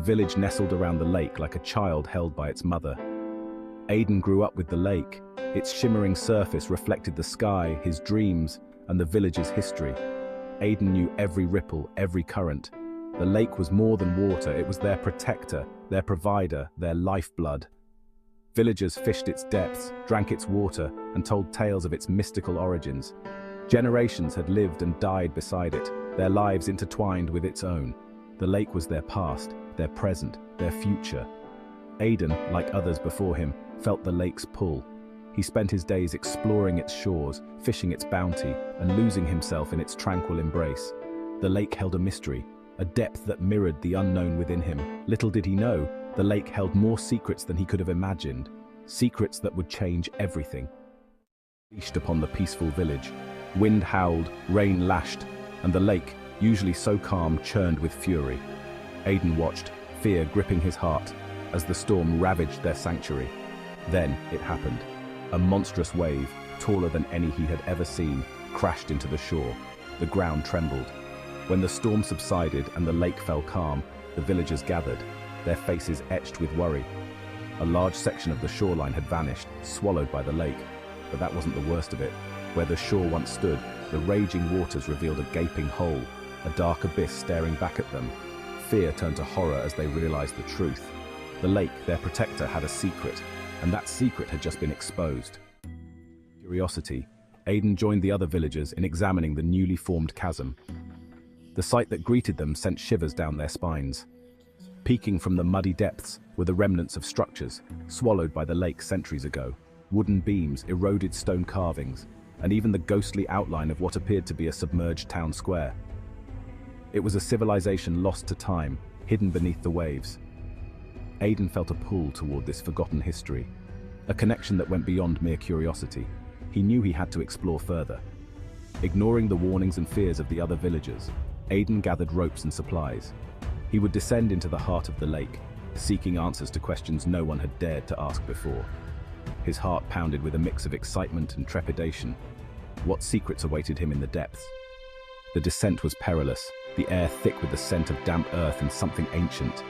village nestled around the lake like a child held by its mother. Aiden grew up with the lake. Its shimmering surface reflected the sky, his dreams, and the village's history. Aiden knew every ripple, every current. The lake was more than water, it was their protector, their provider, their lifeblood. Villagers fished its depths, drank its water, and told tales of its mystical origins. Generations had lived and died beside it, their lives intertwined with its own. The lake was their past, their present, their future. Aiden, like others before him, felt the lake's pull. He spent his days exploring its shores, fishing its bounty, and losing himself in its tranquil embrace. The lake held a mystery, a depth that mirrored the unknown within him. Little did he know, the lake held more secrets than he could have imagined, secrets that would change everything. Unleashed upon the peaceful village. Wind howled, rain lashed, and the lake, usually so calm, churned with fury. Aiden watched, fear gripping his heart, as the storm ravaged their sanctuary. Then it happened. A monstrous wave, taller than any he had ever seen, crashed into the shore. The ground trembled. When the storm subsided and the lake fell calm, the villagers gathered, their faces etched with worry. A large section of the shoreline had vanished, swallowed by the lake. But that wasn't the worst of it. Where the shore once stood, the raging waters revealed a gaping hole, a dark abyss staring back at them. Fear turned to horror as they realized the truth. The lake, their protector, had a secret, and that secret had just been exposed. Curiosity, Aiden joined the other villagers in examining the newly formed chasm. The sight that greeted them sent shivers down their spines. Peeking from the muddy depths were the remnants of structures, swallowed by the lake centuries ago. Wooden beams, eroded stone carvings, and even the ghostly outline of what appeared to be a submerged town square. It was a civilization lost to time, hidden beneath the waves. Aiden felt a pull toward this forgotten history, a connection that went beyond mere curiosity. He knew he had to explore further. Ignoring the warnings and fears of the other villagers, Aiden gathered ropes and supplies. He would descend into the heart of the lake, seeking answers to questions no one had dared to ask before. His heart pounded with a mix of excitement and trepidation. What secrets awaited him in the depths? The descent was perilous, the air thick with the scent of damp earth and something ancient.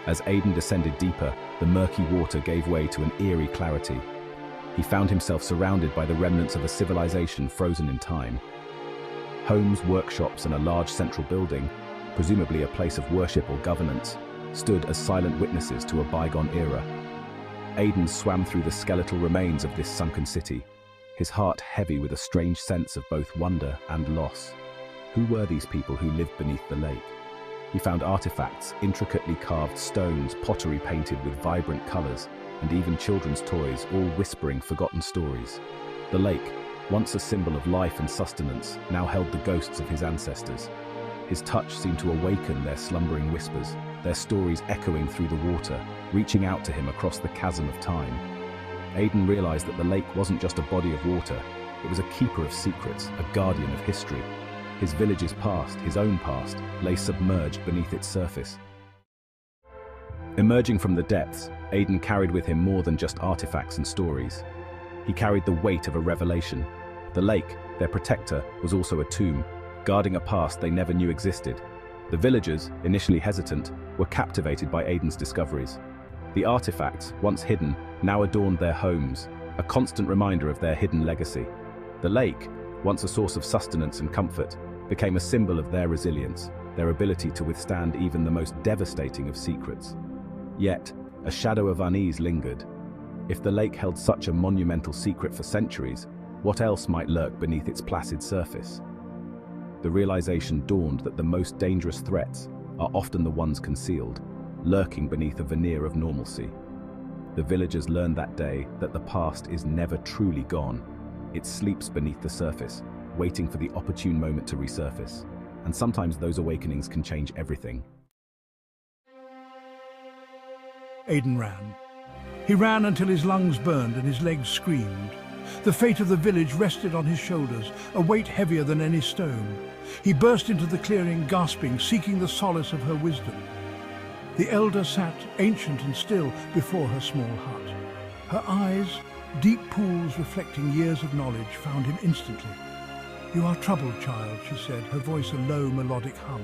As Aiden descended deeper, the murky water gave way to an eerie clarity. He found himself surrounded by the remnants of a civilization frozen in time. Homes, workshops, and a large central building, presumably a place of worship or governance, stood as silent witnesses to a bygone era. Aiden swam through the skeletal remains of this sunken city, his heart heavy with a strange sense of both wonder and loss. Who were these people who lived beneath the lake? He found artifacts, intricately carved stones, pottery painted with vibrant colors, and even children's toys, all whispering forgotten stories. The lake, once a symbol of life and sustenance, now held the ghosts of his ancestors. His touch seemed to awaken their slumbering whispers, their stories echoing through the water, reaching out to him across the chasm of time. Aiden realized that the lake wasn't just a body of water, it was a keeper of secrets, a guardian of history. His village's past, his own past, lay submerged beneath its surface. Emerging from the depths, Aiden carried with him more than just artifacts and stories. He carried the weight of a revelation. The lake, their protector, was also a tomb, guarding a past they never knew existed. The villagers, initially hesitant, were captivated by Aiden's discoveries. The artifacts, once hidden, now adorned their homes, a constant reminder of their hidden legacy. The lake, once a source of sustenance and comfort, became a symbol of their resilience, their ability to withstand even the most devastating of secrets. Yet, a shadow of unease lingered. If the lake held such a monumental secret for centuries, what else might lurk beneath its placid surface? The realization dawned that the most dangerous threats are often the ones concealed, lurking beneath a veneer of normalcy. The villagers learned that day that the past is never truly gone. It sleeps beneath the surface, waiting for the opportune moment to resurface. And sometimes those awakenings can change everything. Aiden ran. He ran until his lungs burned and his legs screamed. The fate of the village rested on his shoulders, a weight heavier than any stone. He burst into the clearing, gasping, seeking the solace of her wisdom. The elder sat, ancient and still, before her small hut. Her eyes, deep pools reflecting years of knowledge, found him instantly. "You are troubled, child," she said, her voice a low, melodic hum.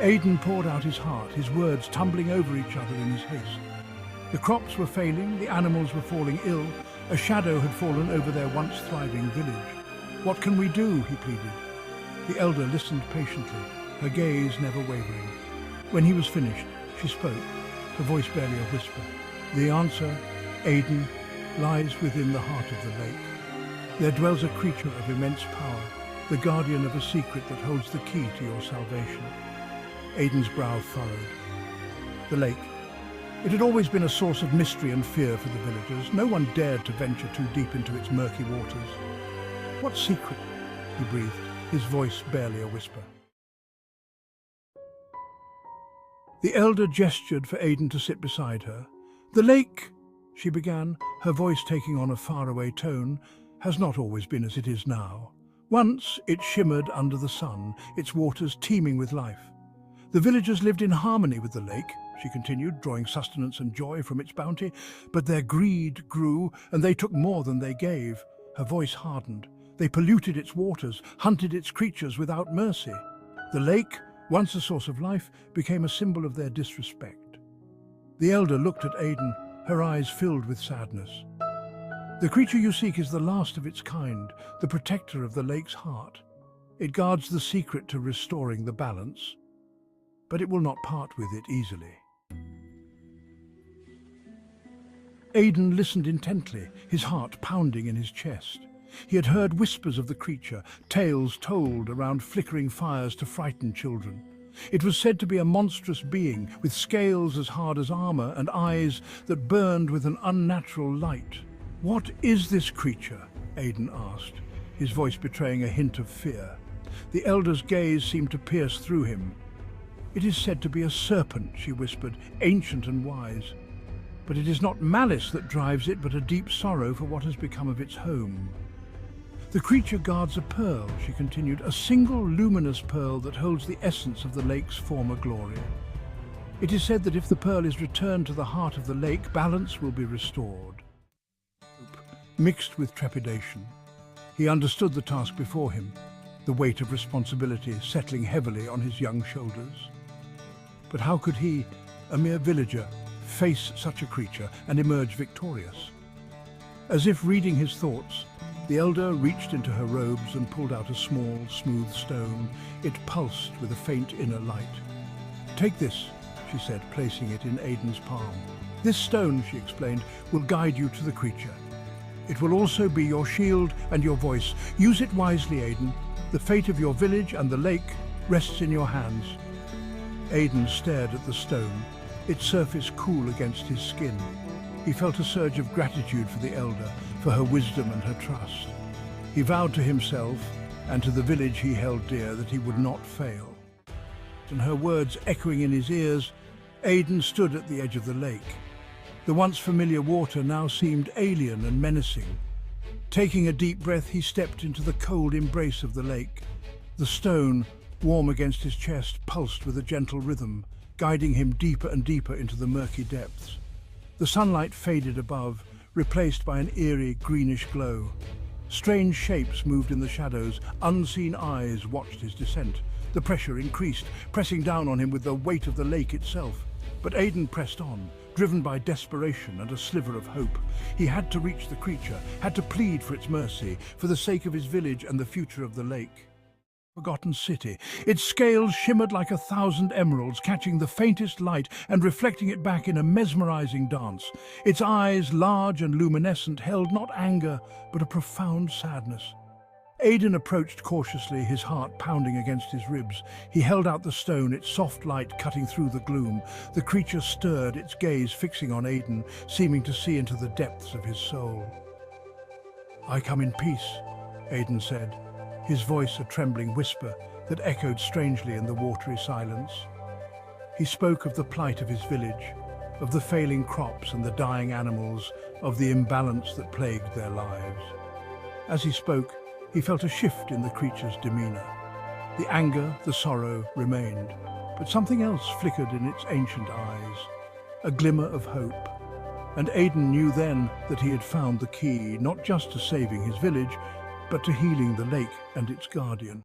Aiden poured out his heart, his words tumbling over each other in his haste. The crops were failing, the animals were falling ill, a shadow had fallen over their once thriving village. "What can we do?" he pleaded. The elder listened patiently, her gaze never wavering. When he was finished, she spoke, her voice barely a whisper. "The answer, Aiden, lies within the heart of the lake. There dwells a creature of immense power, the guardian of a secret that holds the key to your salvation." Aiden's brow furrowed. The lake. It had always been a source of mystery and fear for the villagers. No one dared to venture too deep into its murky waters. "What secret?" he breathed, his voice barely a whisper. The elder gestured for Aiden to sit beside her. "The lake," she began, her voice taking on a faraway tone, "has not always been as it is now. Once it shimmered under the sun, its waters teeming with life. The villagers lived in harmony with the lake," she continued, drawing sustenance and joy from its bounty, "but their greed grew, and they took more than they gave." Her voice hardened. "They polluted its waters, hunted its creatures without mercy. The lake, once a source of life, became a symbol of their disrespect." The elder looked at Aiden, her eyes filled with sadness. "The creature you seek is the last of its kind, the protector of the lake's heart. It guards the secret to restoring the balance, but it will not part with it easily." Aiden listened intently, his heart pounding in his chest. He had heard whispers of the creature, tales told around flickering fires to frighten children. It was said to be a monstrous being, with scales as hard as armor and eyes that burned with an unnatural light. "What is this creature?" Aiden asked, his voice betraying a hint of fear. The elder's gaze seemed to pierce through him. "It is said to be a serpent," she whispered, "ancient and wise. But it is not malice that drives it, but a deep sorrow for what has become of its home. The creature guards a pearl," she continued, "a single luminous pearl that holds the essence of the lake's former glory. It is said that if the pearl is returned to the heart of the lake, balance will be restored." Mixed with trepidation, he understood the task before him, the weight of responsibility settling heavily on his young shoulders. But how could he, a mere villager, face such a creature and emerge victorious? As if reading his thoughts, the elder reached into her robes and pulled out a small, smooth stone. It pulsed with a faint inner light. "Take this," she said, placing it in Aiden's palm. "This stone," she explained, "will guide you to the creature. It will also be your shield and your voice. Use it wisely, Aiden. The fate of your village and the lake rests in your hands." Aiden stared at the stone, its surface cool against his skin. He felt a surge of gratitude for the elder, for her wisdom and her trust. He vowed to himself and to the village he held dear that he would not fail. And her words echoing in his ears, Aiden stood at the edge of the lake. The once familiar water now seemed alien and menacing. Taking a deep breath, he stepped into the cold embrace of the lake. The stone, warm against his chest, pulsed with a gentle rhythm, guiding him deeper and deeper into the murky depths. The sunlight faded above, replaced by an eerie greenish glow. Strange shapes moved in the shadows, unseen eyes watched his descent. The pressure increased, pressing down on him with the weight of the lake itself. But Aiden pressed on, driven by desperation and a sliver of hope. He had to reach the creature, had to plead for its mercy, for the sake of his village and the future of the lake. Forgotten city. Its scales shimmered like 1,000 emeralds, catching the faintest light and reflecting it back in a mesmerizing dance. Its eyes, large and luminescent, held not anger, but a profound sadness. Aiden approached cautiously, his heart pounding against his ribs. He held out the stone, its soft light cutting through the gloom. The creature stirred, its gaze fixing on Aiden, seeming to see into the depths of his soul. "I come in peace," Aiden said, his voice a trembling whisper that echoed strangely in the watery silence. He spoke of the plight of his village, of the failing crops and the dying animals, of the imbalance that plagued their lives. As he spoke, he felt a shift in the creature's demeanor. The anger, the sorrow remained, but something else flickered in its ancient eyes, a glimmer of hope. And Aiden knew then that he had found the key, not just to saving his village, but to healing the lake and its guardian.